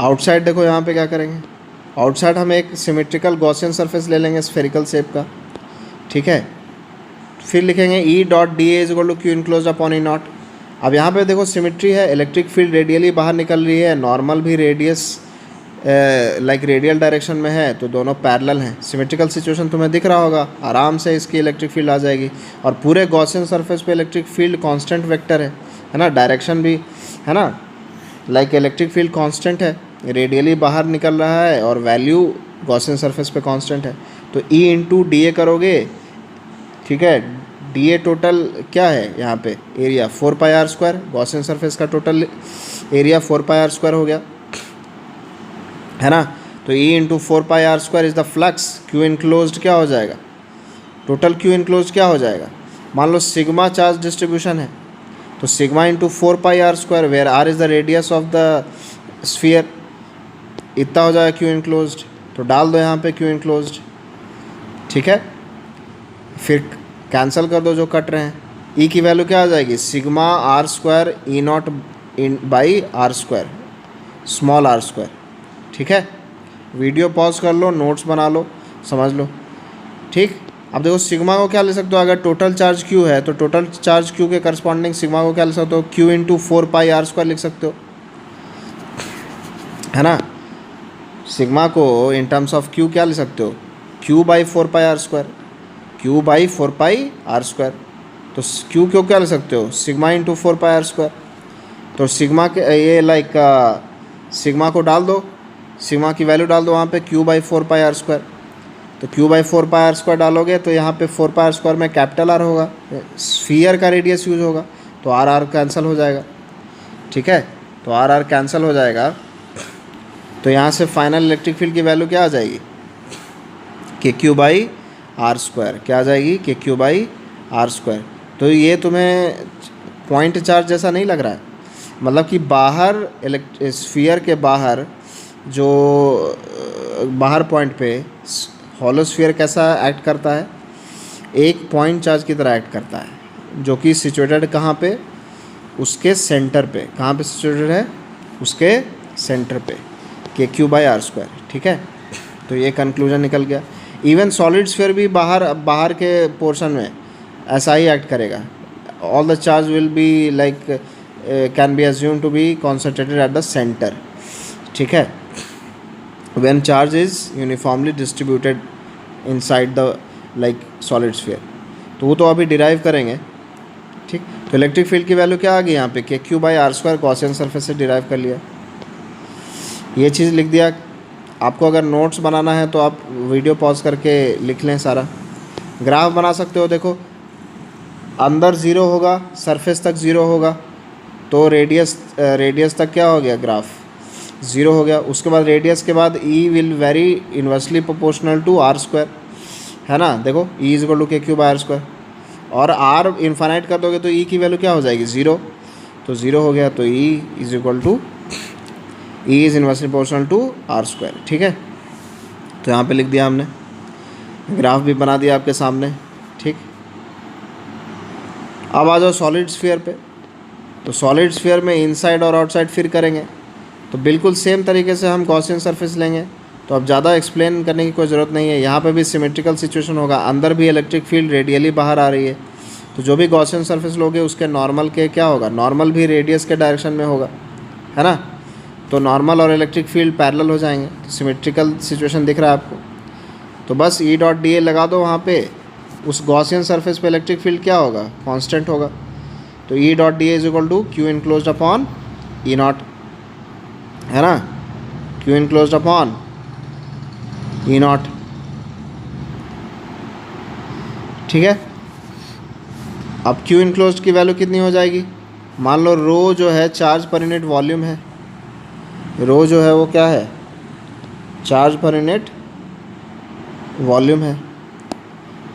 आउटसाइड, देखो यहाँ पे क्या करेंगे। आउटसाइड हम एक सिमेट्रिकल गॉसियन सरफेस ले लेंगे स्फेरिकल शेप का। ठीक है, फिर लिखेंगे E dot D A is equal to Q enclose upon E naught. अब यहाँ पे देखो सिमेट्री है, इलेक्ट्रिक फील्ड रेडियली बाहर निकल रही है, नॉर्मल भी रेडियस लाइक रेडियल डायरेक्शन में है, तो दोनों पैरेलल हैं। सिमेट्रिकल सिचुएशन तुम्हें दिख रहा होगा, आराम से इसकी इलेक्ट्रिक फील्ड आ जाएगी। और पूरे गॉसियन सरफेस पे इलेक्ट्रिक फील्ड कांस्टेंट वेक्टर है ना, डायरेक्शन भी है ना, लाइक इलेक्ट्रिक फील्ड कांस्टेंट है, रेडियली बाहर निकल रहा है और वैल्यू गॉसियन सरफेस पे कांस्टेंट है। तो E इंटू डी ए करोगे, ठीक है, डी ए टोटल क्या है यहाँ पे, एरिया 4πr²। गॉसियन सरफेस का टोटल एरिया 4πr² हो गया, है ना। तो E into 4πr² is the flux. Q enclosed क्या हो जाएगा, टोटल क्यू इनक्लोज्ड क्या हो जाएगा। मान लो सिग्मा चार्ज डिस्ट्रीब्यूशन है, तो sigma into 4πr², where r is the radius of the sphere, इतना हो जाएगा क्यू इनक्लोज्ड। तो डाल दो यहाँ पे क्यू इनक्लोज्ड। ठीक है, फिर कैंसिल कर दो जो कट रहे हैं। E की वैल्यू क्या आ जाएगी, sigma r² E not by r², small r²। ठीक है, वीडियो पॉज कर लो, नोट्स बना लो, समझ लो। ठीक, अब देखो सिग्मा को क्या ले सकते हो, अगर टोटल चार्ज Q है तो टोटल चार्ज Q के करस्पॉन्डिंग सिग्मा को क्या ले सकते हो, Q इंटू 4πr² लिख सकते हो, है ना। सिग्मा को इन टर्म्स ऑफ Q क्या ले सकते हो, Q by 4πr², Q by 4πr²। तो Q क्यों क्या ले सकते हो, सिग्मा इंटू 4πr²। तो सिग्मा के ये लाइक सिग्मा को डाल दो, सिग्मा की वैल्यू डाल दो वहाँ पे, Q बाई 4πr²। तो Q बाई 4πr² डालोगे तो यहाँ पे 4πr² में कैपिटल R होगा, स्फीयर का रेडियस यूज होगा, तो R कैंसिल हो जाएगा। ठीक है, तो R कैंसिल हो जाएगा। तो यहाँ से फाइनल इलेक्ट्रिक फील्ड की वैल्यू क्या आ जाएगी, KQ बाई R², क्या आ जाएगी, KQ बाई R²। तो ये तुम्हें पॉइंट चार्ज जैसा नहीं लग रहा है, मतलब कि बाहर स्फीयर के बाहर जो बाहर पॉइंट पे हॉलोस्फीयर कैसा एक्ट करता है, एक पॉइंट चार्ज की तरह एक्ट करता है, जो कि सिचुएटेड कहाँ पे, उसके सेंटर पे। कहाँ पे सिचुएटेड है, उसके सेंटर पे, KQ बाई R²। ठीक है, तो ये कंक्लूजन निकल गया। इवन सॉलिड स्फीयर भी बाहर के पोर्शन में ऐसा ही एक्ट करेगा। All the charge will be like can be assume to be concentrated at the centre. ठीक है, when charge is uniformly distributed inside the like solid sphere. तो वो तो अभी डिराइव करेंगे। ठीक, तो इलेक्ट्रिक फील्ड की वैल्यू क्या आ गई यहाँ पे, KQ by R² Gaussian surface से डिराइव कर लिया, ये चीज़ लिख दिया। आपको अगर नोट्स बनाना है तो आप वीडियो पॉज करके लिख लें सारा। ग्राफ बना सकते हो। देखो अंदर ज़ीरो होगा, सरफेस तक ज़ीरो होगा, तो रेडियस तक क्या हो गया, ग्राफ ज़ीरो हो गया। उसके बाद रेडियस के बाद E will vary inversely proportional to r square, है ना। देखो E is equal to k cube by r square, और आर इन्फाइनाइट कर दोगे तो ई की वैल्यू क्या हो जाएगी, ज़ीरो। तो ज़ीरो हो गया, तो E is equal to E is inversely proportional to r square. ठीक है, तो यहाँ पे लिख दिया हमने, ग्राफ भी बना दिया आपके सामने। ठीक, अब आ जाओ सॉलिड स्फीयर पे। तो सॉलिड स्फीयर में इनसाइड और आउटसाइड फिर करेंगे, तो बिल्कुल सेम तरीके से हम गॉसियन सरफेस लेंगे। तो अब ज़्यादा एक्सप्लेन करने की कोई ज़रूरत नहीं है। यहाँ पे भी सिमेट्रिकल सिचुएशन होगा, अंदर भी इलेक्ट्रिक फील्ड रेडियली बाहर आ रही है। तो जो भी गॉसियन सरफेस लोगे उसके नॉर्मल के क्या होगा, नॉर्मल भी रेडियस के डायरेक्शन में होगा, है ना। तो नॉर्मल और इलेक्ट्रिक फील्ड पैरेलल हो जाएंगे। तो सिमेट्रिकल सिचुएशन दिख रहा है आपको। तो बस ई डॉट डी ए लगा दो वहाँ पे। उस गॉसियन सरफेस पे इलेक्ट्रिक फील्ड क्या होगा, कांस्टेंट होगा। तो E dot D A is equal to Q enclosed upon E naught, है ना, Q enclosed upon E naught. ठीक है, अब क्यू इनक्लोज्ड की वैल्यू कितनी हो जाएगी, मान लो रो जो है चार्ज पर यूनिट वॉल्यूम है, रो जो है वो क्या है, चार्ज पर यूनिट वॉल्यूम है।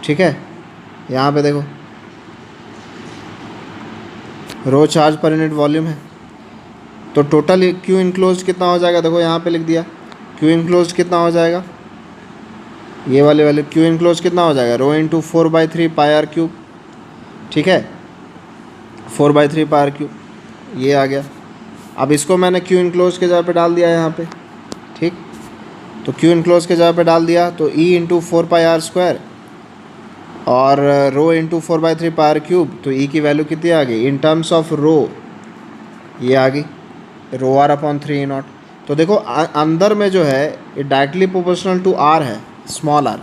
ठीक है, यहाँ पे देखो रो चार्ज पर यूनिट वॉल्यूम है। तो टोटल क्यू इनक्लोज कितना हो जाएगा, देखो यहाँ पे लिख दिया, क्यू इनक्लोज कितना हो जाएगा, ये वाले क्यू इनक्लोज कितना हो जाएगा, रो इंटू 4/3 पाई आर क्यूब। ठीक है, 4/3 पाई आर क्यूब ये आ गया। अब इसको मैंने क्यू इनक्लोज के जगह पे डाल दिया यहाँ पे। ठीक, तो क्यू इनक्लोज के जगह पे डाल दिया, तो E into 4 pi r square और rho into 4/3 pi r cube. तो ई की वैल्यू कितनी आ गई, इन टर्म्स ऑफ रो ये आ गई, रो आर अपॉन 3 ई नॉट। तो देखो अंदर में जो है ये डायरेक्टली प्रोपोर्शनल टू आर है, स्मॉल आर।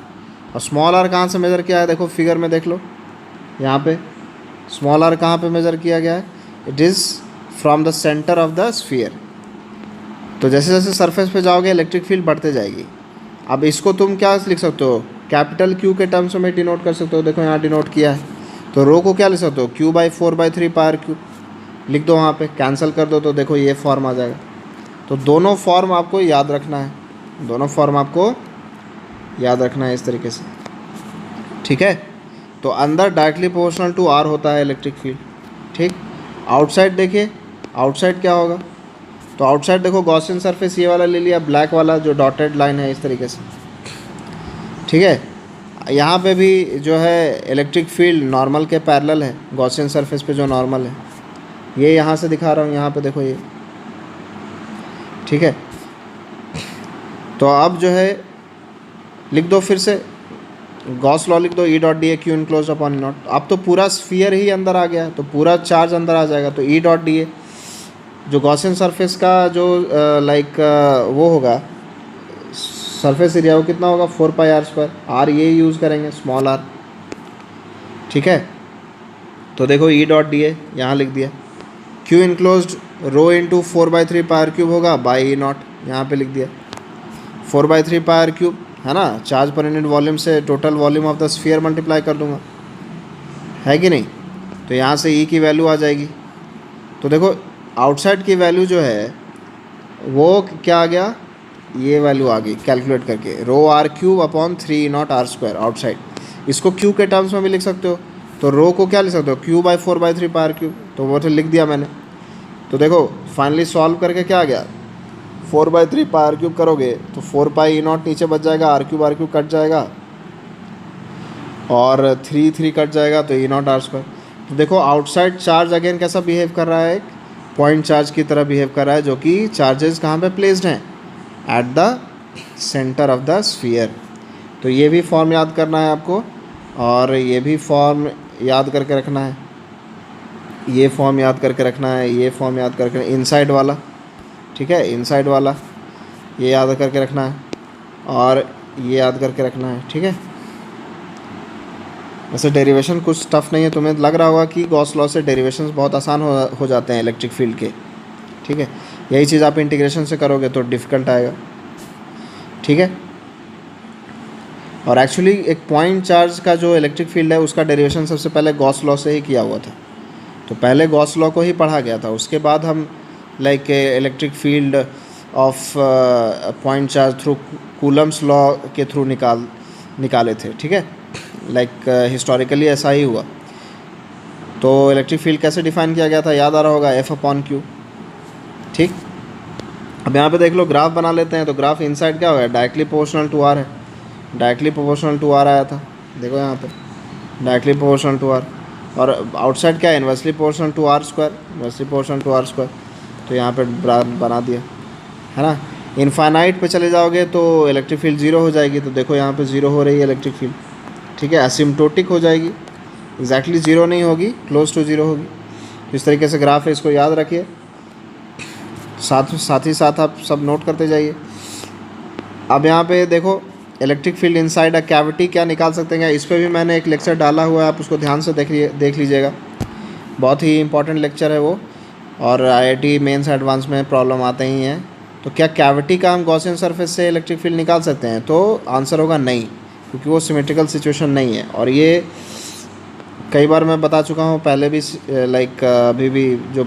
और स्मॉल आर कहाँ से मेज़र किया है, देखो फिगर में देख लो, यहाँ पे स्मॉल आर कहाँ पे मेज़र किया गया है, it is from the centre of the sphere. तो जैसे जैसे सरफेस पे जाओगे इलेक्ट्रिक फील्ड बढ़ते जाएगी। अब इसको तुम क्या लिख सकते हो, कैपिटल क्यू के टर्म्स में डिनोट कर सकते हो। देखो यहाँ डिनोट किया है, तो रो को क्या लिख सकते हो, Q by 4/3 pi r cube लिख दो, वहाँ पे कैंसिल कर दो, तो देखो ये फॉर्म आ जाएगा। तो दोनों फॉर्म आपको याद रखना है, दोनों फॉर्म आपको याद रखना है इस तरीके से। ठीक है, तो अंदर डायरेक्टली प्रोपोर्शनल टू आर होता है इलेक्ट्रिक फील्ड। ठीक, आउटसाइड देखिए, आउटसाइड क्या होगा, तो आउटसाइड देखो गॉसियन सरफेस ये वाला ले लिया, ब्लैक वाला जो डॉटेड लाइन है इस तरीके से। ठीक है, यहाँ पे भी जो है इलेक्ट्रिक फील्ड नॉर्मल के पैरेलल है, गॉसियन सरफेस पे जो नॉर्मल है ये यहाँ से दिखा रहा हूँ, यहाँ पे देखो ये। ठीक है, तो अब जो है लिख दो फिर से गॉस लॉ लिख दो, ई dot D A Q enclose upon E naught. अब तो पूरा स्फीयर ही अंदर आ गया, तो पूरा चार्ज अंदर आ जाएगा। तो ई डॉट डी ए जो गॉसियन सरफेस का जो वो होगा सरफेस एरिया, वो कितना होगा, 4 पाई आर स्क्वायर। आर ये यूज़ करेंगे, स्मॉल आर। ठीक है, तो देखो ई डॉट डी ए यहाँ लिख दिया, Q enclosed rho into 4/3 pi r cube होगा बाई ई नॉट, यहाँ पे लिख दिया 4/3 पाई आर क्यूब, है ना। चार्ज पर यूनिट वॉल्यूम से total volume of the sphere multiply कर दूंगा, है कि नहीं। तो यहाँ से ई की वैल्यू आ जाएगी। तो देखो आउटसाइड की वैल्यू जो है वो क्या आ गया, ये वैल्यू आ गई कैलकुलेट करके, rho r cube upon 3 naught r square outside. इसको क्यू के टर्म्स में भी लिख सकते हो, तो रो को क्या लिख सकते हो, Q by 4/3 pi r cube. तो वो तो लिख दिया मैंने। तो देखो फाइनली सॉल्व करके क्या आ गया, 4/3 पाई आर क्यूब करोगे तो 4 पाई ई नॉट नीचे बच जाएगा, आर क्यूब कट जाएगा और 3 कट जाएगा, तो ई नॉट आर स्क्वायर। तो देखो आउटसाइड चार्ज अगेन कैसा बिहेव कर रहा है, एक पॉइंट चार्ज की तरह बिहेव कर रहा है, जो कि चार्जेस कहाँ पे प्लेस्ड हैं, eight the centre of the sphere. तो ये भी फॉर्म याद करना है आपको, और ये भी फॉर्म याद करके रखना है, ये फॉर्म याद करके रखना है, ये फॉर्म याद करके, इनसाइड वाला। ठीक है, इनसाइड वाला ये याद करके रखना है, और ये याद करके रखना है। ठीक है, वैसे डेरिवेशन कुछ टफ नहीं है, तुम्हें लग रहा होगा कि गॉस लॉ से डेरिवेशंस बहुत आसान हो जाते हैं इलेक्ट्रिक फील्ड के। ठीक है, यही चीज़ आप इंटीग्रेशन से करोगे तो डिफ़िकल्ट आएगा। ठीक है। और एक्चुअली एक पॉइंट चार्ज का जो इलेक्ट्रिक फील्ड है उसका डेरिवेशन सबसे पहले गॉस लॉ से ही किया हुआ था। तो पहले गॉस लॉ को ही पढ़ा गया था, उसके बाद हम like electric field of point charge through Coulomb's law के थ्रू निकाले थे। ठीक है, लाइक हिस्टोरिकली ऐसा ही हुआ। तो इलेक्ट्रिक फील्ड कैसे डिफाइन किया गया था, याद आ रहा होगा, F/Q। ठीक, अब यहाँ पे देख लो, ग्राफ बना लेते हैं। तो ग्राफ इनसाइड क्या होगा, डायरेक्टली प्रोपोर्शनल टू आर है, डायरेक्टली प्रोपोर्शनल टू आर आया था, देखो यहाँ पे डायरेक्टली प्रोपोर्शनल टू आर। और आउटसाइड क्या है, inversely proportional to r square, inversely proportional to r square. तो यहाँ पे बना दिया है ना। इनफाइनाइट पे चले जाओगे तो इलेक्ट्रिक फील्ड ज़ीरो हो जाएगी। तो देखो यहाँ पे ज़ीरो हो रही है इलेक्ट्रिक फील्ड। ठीक है, असिम्प्टोटिक हो जाएगी, एग्जैक्टली ज़ीरो नहीं होगी, क्लोज टू ज़ीरो होगी। इस तरीके से ग्राफ है, इसको याद रखिए, साथ ही साथ आप सब नोट करते जाइए। अब यहाँ पे देखो, electric field inside a cavity क्या निकाल सकते हैं, इस पर भी मैंने एक लेक्चर डाला हुआ है, आप उसको ध्यान से देख लीजिएगा। बहुत ही इंपॉर्टेंट लेक्चर है वो, और IIT मेंस एडवांस में प्रॉब्लम आते ही हैं। तो क्या कैविटी का हम गॉसियन सरफेस से इलेक्ट्रिक फील्ड निकाल सकते हैं, तो आंसर होगा नहीं, क्योंकि वो सिमेट्रिकल सिचुएशन नहीं है। और ये कई बार मैं बता चुका हूँ पहले भी, लाइक अभी भी जो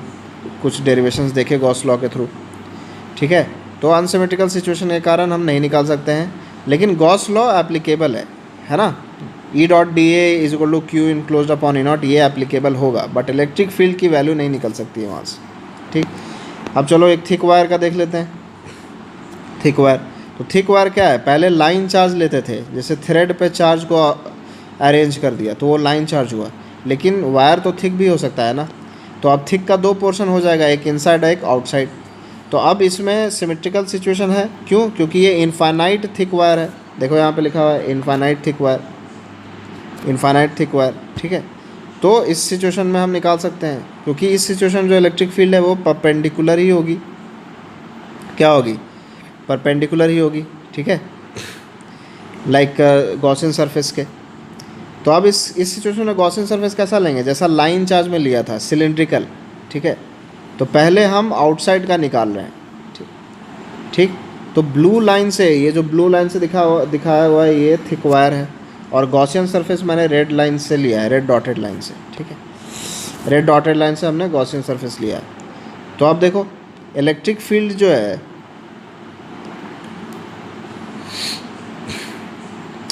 कुछ डेरिवेशंस देखे गॉस लॉ के थ्रू। ठीक है, तो अनसिमेट्रिकल सिचुएशन के कारण हम नहीं निकाल सकते हैं, लेकिन गॉस लॉ एप्लीकेबल है ना। E.dA = Q enclosed upon E0, ये एप्लीकेबल होगा, बट इलेक्ट्रिक फील्ड की वैल्यू नहीं निकल सकती है वहाँ से। ठीक, अब चलो एक थिक वायर का देख लेते हैं। थिक वायर, तो थिक वायर क्या है, पहले लाइन चार्ज लेते थे, जैसे थ्रेड पे चार्ज को अरेंज कर दिया तो वो लाइन चार्ज हुआ, लेकिन वायर तो थिक भी हो सकता है ना। तो अब थिक का दो पोर्शन हो जाएगा, एक इनसाइड एक आउटसाइड। तो अब इसमें सिमेट्रिकल सिचुएशन है, क्यों, क्योंकि ये इनफाइनाइट थिक वायर है। देखो यहाँ पे लिखा हुआ है infinite thick wire, infinite thick wire. ठीक है, तो इस सिचुएशन में हम निकाल सकते हैं, क्योंकि इस सिचुएशन में जो इलेक्ट्रिक फील्ड है वो परपेंडिकुलर ही होगी। क्या होगी, परपेंडिकुलर ही होगी। ठीक है, लाइक गॉसियन सरफेस के। तो अब इस सिचुएशन में गॉसियन सरफेस कैसा लेंगे, जैसा लाइन चार्ज में लिया था, सिलिंड्रिकल। ठीक है, तो पहले हम आउटसाइड का निकाल रहे हैं। ठीक, तो ब्लू लाइन से, ये जो ब्लू लाइन से दिखाया हुआ है ये थिक वायर है, और गॉसियन सरफेस मैंने रेड लाइन से लिया है, रेड डॉटेड लाइन से। ठीक है, रेड डॉटेड लाइन से हमने गॉसियन सरफेस लिया है। तो अब देखो इलेक्ट्रिक फील्ड जो है,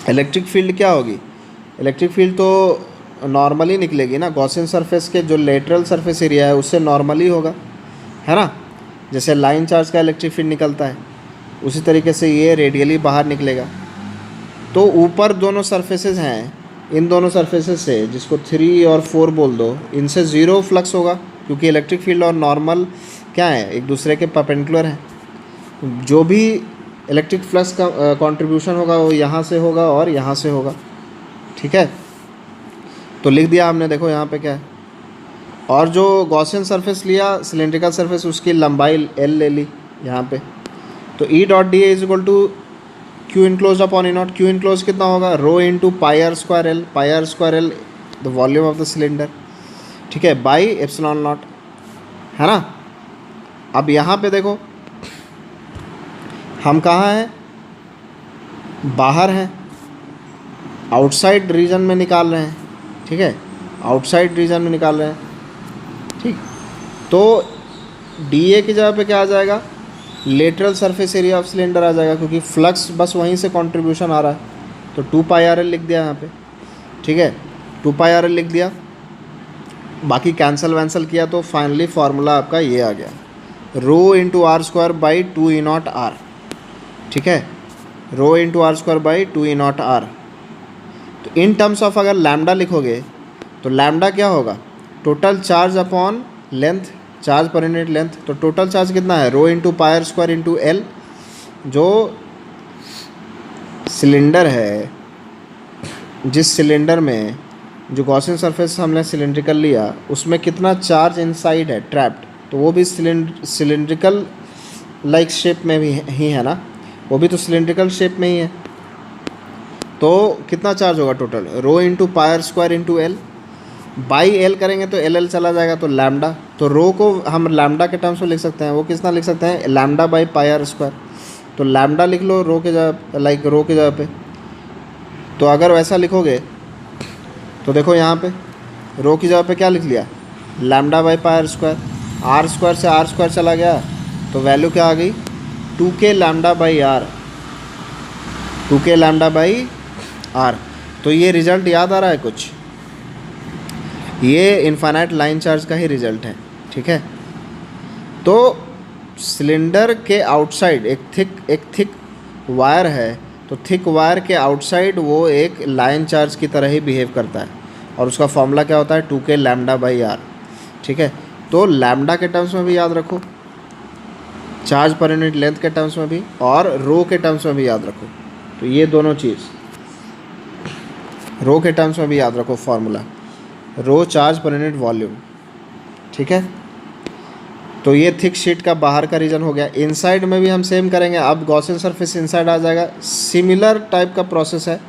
इलेक्ट्रिक फील्ड क्या होगी, इलेक्ट्रिक फील्ड तो नॉर्मली निकलेगी ना, गॉसियन सरफेस के जो लेटरल सरफेस एरिया है उससे नॉर्मली होगा, है ना। जैसे लाइन चार्ज का इलेक्ट्रिक फील्ड निकलता है, उसी तरीके से ये रेडियली बाहर निकलेगा। तो ऊपर दोनों सरफेसेस हैं, इन दोनों सरफेसेस से, जिसको 3 और 4 बोल दो, इनसे ज़ीरो फ्लक्स होगा, क्योंकि इलेक्ट्रिक फील्ड और नॉर्मल क्या है, एक दूसरे के परपेंडिकुलर हैं। जो भी इलेक्ट्रिक फ्लक्स का कंट्रीब्यूशन होगा वो यहाँ से होगा और यहाँ से होगा। ठीक है, तो लिख दिया हमने, देखो यहाँ पे क्या है। और जो गॉसियन सरफेस लिया, सिलेंड्रिकल सरफेस, उसकी लंबाई L ले ली यहाँ पे। तो E.dA = Q enclose upon E0। Q enclose कितना होगा, rho into πr²L, πr²L the volume of the cylinder. ठीक है, बाई ε0, है ना। अब यहाँ पे देखो हम कहाँ हैं, बाहर हैं, आउटसाइड रीजन में निकाल रहे हैं। ठीक है, आउटसाइड रीजन में निकाल रहे हैं। ठीक, तो DA की जगह पे क्या आ जाएगा, lateral surface area of cylinder आ जाएगा, क्योंकि फ्लक्स बस वहीं से कंट्रीब्यूशन आ रहा है। तो 2πrl लिख दिया यहाँ पे। ठीक है, 2πrl लिख दिया, बाकी कैंसिल किया, तो फाइनली फार्मूला आपका ये आ गया, रो इंटू r²/2E0r। ठीक है, रो इंटू r²/2E0r। तो इन टर्म्स ऑफ अगर लैम्डा लिखोगे तो लैम्डा क्या होगा, total charge upon length, charge पर यूनिट लेंथ। तो टोटल चार्ज कितना है, रो इंटू πr² इंटू L। जो सिलेंडर है, जिस सिलेंडर में जो गॉसियन सरफेस हमने सिलेंड्रिकल लिया, उसमें कितना चार्ज इनसाइड है, ट्रैप्ड, तो वो भी सिलेंड्रिकल लाइक शेप में भी ही है ना, वो भी तो सिलेंड्रिकल शेप में ही है। तो कितना चार्ज होगा total, rho into πr² into L, by L करेंगे तो LL चला जाएगा, तो लैम्डा। तो रो को हम लैम्डा के टर्म्स में लिख सकते हैं, वो कितना लिख सकते हैं, लैम्डा बाई πr²। तो लैम्डा लिख लो रो के जगह, लाइक रो के जगह पे। तो अगर वैसा लिखोगे तो देखो यहाँ पे रो की जगह पे क्या लिख लिया, lambda by pi r square. R square से आर स्क्वायर चला गया तो वैल्यू क्या आ गई, 2k lambda by r, 2k lambda by r. तो ये रिज़ल्ट याद आ रहा है कुछ, ये इनफाइनाइट लाइन चार्ज का ही रिज़ल्ट है, ठीक है। तो सिलेंडर के आउटसाइड एक थिक वायर है, तो थिक वायर के आउटसाइड वो एक लाइन चार्ज की तरह ही बिहेव करता है, और उसका फॉर्मूला क्या होता है, 2k लैम्डा बाई आर, ठीक है। तो लैम्डा के टर्म्स में भी याद रखो, चार्ज पर यूनिट लेंथ के टर्म्स में भी, और रो के टर्म्स में भी याद रखो। तो ये दोनों चीज़ रो के टर्म्स में भी याद रखो, फार्मूला रो चार्ज पर यूनिट वॉल्यूम, ठीक है। तो ये थिक शीट का बाहर का रीजन हो गया। इनसाइड में भी हम सेम करेंगे, अब गॉसियन सरफेस इनसाइड आ जाएगा, सिमिलर टाइप का प्रोसेस है।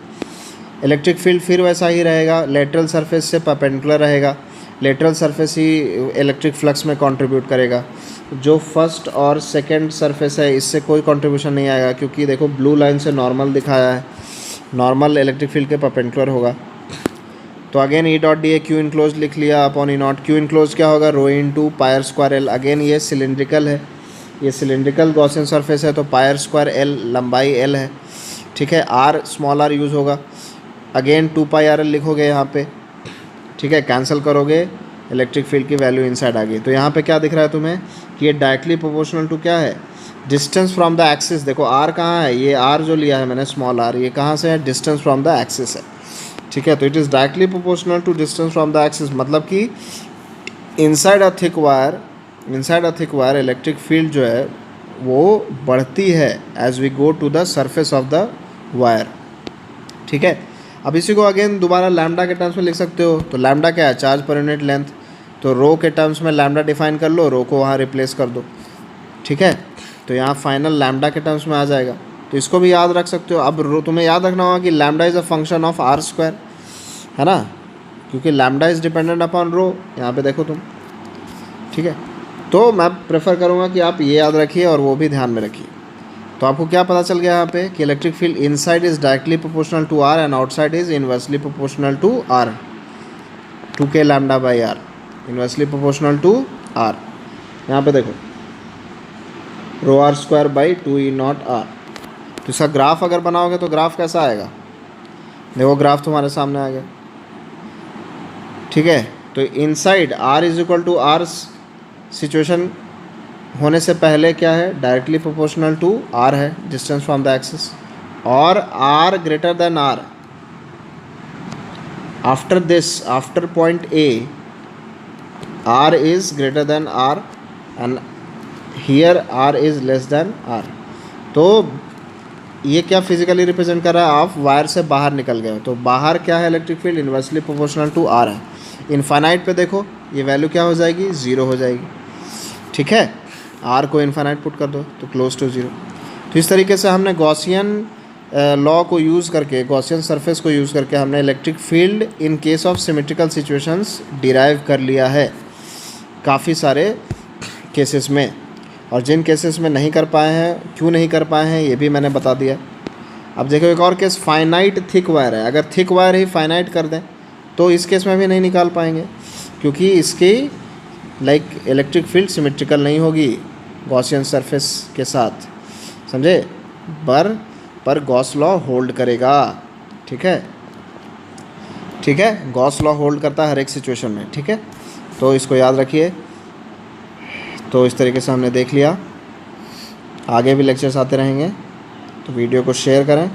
इलेक्ट्रिक फील्ड फिर वैसा ही रहेगा, लेटरल सरफेस से परपेंडिकुलर रहेगा, लेटरल सरफेस ही इलेक्ट्रिक फ्लक्स में कंट्रीब्यूट करेगा। जो फर्स्ट और सेकंड सरफेस है इससे कोई कंट्रीब्यूशन नहीं आएगा, क्योंकि देखो ब्लू लाइन से नॉर्मल दिखाया है, नॉर्मल इलेक्ट्रिक फील्ड के परपेंडिकुलर होगा। तो again E dot D A Q enclose लिख लिया upon E naught, Q enclose क्या होगा, rho into pi r square L. Again ये सिलिंड्रिकल है, ये सिलिंड्रिकल गॉसियन सरफेस है, तो पायर स्क्वायर एल लंबाई एल है, ठीक है। आर स्मॉल आर यूज़ होगा, अगेन 2 पाई आर एल लिखोगे यहाँ पे, ठीक है। कैंसिल करोगे, इलेक्ट्रिक फील्ड की वैल्यू इनसाइड आ गई। तो यहाँ पे क्या दिख रहा है तुम्हें कि ये डायरेक्टली प्रोपोर्शनल टू क्या है, डिस्टेंस फ्रॉम द एक्सिस। देखो आर कहाँ है, ये आर जो लिया है मैंने स्मॉल आर, ये कहाँ से है, डिस्टेंस फ्रॉम द एक्सिस है, ठीक है। तो it is directly proportional to distance from the axis, मतलब कि inside a thick wire electric field जो है वो बढ़ती है as we go to the surface of the wire, ठीक है। अब इसी को अगेन दोबारा लैम्डा के टर्म्स में लिख सकते हो। तो लैम्डा क्या है, चार्ज पर यूनिट लेंथ। तो रो के टर्म्स में लैम्डा डिफाइन कर लो, रो को वहाँ रिप्लेस कर दो, ठीक है। तो यहाँ फाइनल लैम्डा के टर्म्स में आ जाएगा। तो इसको भी याद रख सकते हो। अब रो तुम्हें याद रखना होगा कि lambda is a function of r square, है ना, क्योंकि lambda is dependent upon rho, यहाँ पे देखो तुम, ठीक है। तो मैं प्रेफर करूँगा कि आप ये याद रखिए और वो भी ध्यान में रखिए। तो आपको क्या पता चल गया यहाँ पे कि electric field inside is directly proportional to r and outside is inversely proportional to r, 2k lambda by r, inversely proportional to r. यहाँ पे देखो rho r square by 2 E naught r. तो इसका ग्राफ अगर बनाओगे तो graph कैसा आएगा, देखो ग्राफ तुम्हारे सामने आ गया, ठीक है। तो inside r is equal to r situation होने से पहले क्या है, डायरेक्टली प्रोपोर्शनल टू आर है, डिस्टेंस फ्रॉम द एक्सिस, और r greater than r. After this, after point A, r is greater than r and here r is less than r. तो ये क्या फिजिकली रिप्रेजेंट कर रहा है, आप wire से बाहर निकल गए हो, तो बाहर क्या है, electric field inversely proportional to r है। इनफाइनाइट पे देखो ये वैल्यू क्या हो जाएगी, 0 हो जाएगी, ठीक है। आर को इनफाइनाइट पुट कर दो तो क्लोज टू 0। तो इस तरीके से हमने गॉसियन लॉ को यूज़ करके, गॉसियन सरफेस को यूज़ करके हमने electric field in case of symmetrical situations derive कर लिया है काफ़ी सारे केसेस में। और जिन केसेस में नहीं कर पाए हैं, क्यों नहीं कर पाए हैं, ये भी मैंने बता दिया। अब देखो एक और केस, फाइनाइट थिक वायर है। अगर थिक वायर ही फाइनाइट कर दें तो इस केस में भी नहीं निकाल पाएंगे, क्योंकि इसकी इलेक्ट्रिक फील्ड सिमेट्रिकल नहीं होगी गॉसियन सरफेस के साथ, समझे। पर गॉस लॉ होल्ड करेगा, ठीक है, ठीक है। गॉस लॉ होल्ड करता है हर एक सिचुएशन में, ठीक है। तो इसको याद रखिए। तो इस तरीके से हमने देख लिया, आगे भी लेक्चर्स आते रहेंगे, तो वीडियो को शेयर करें।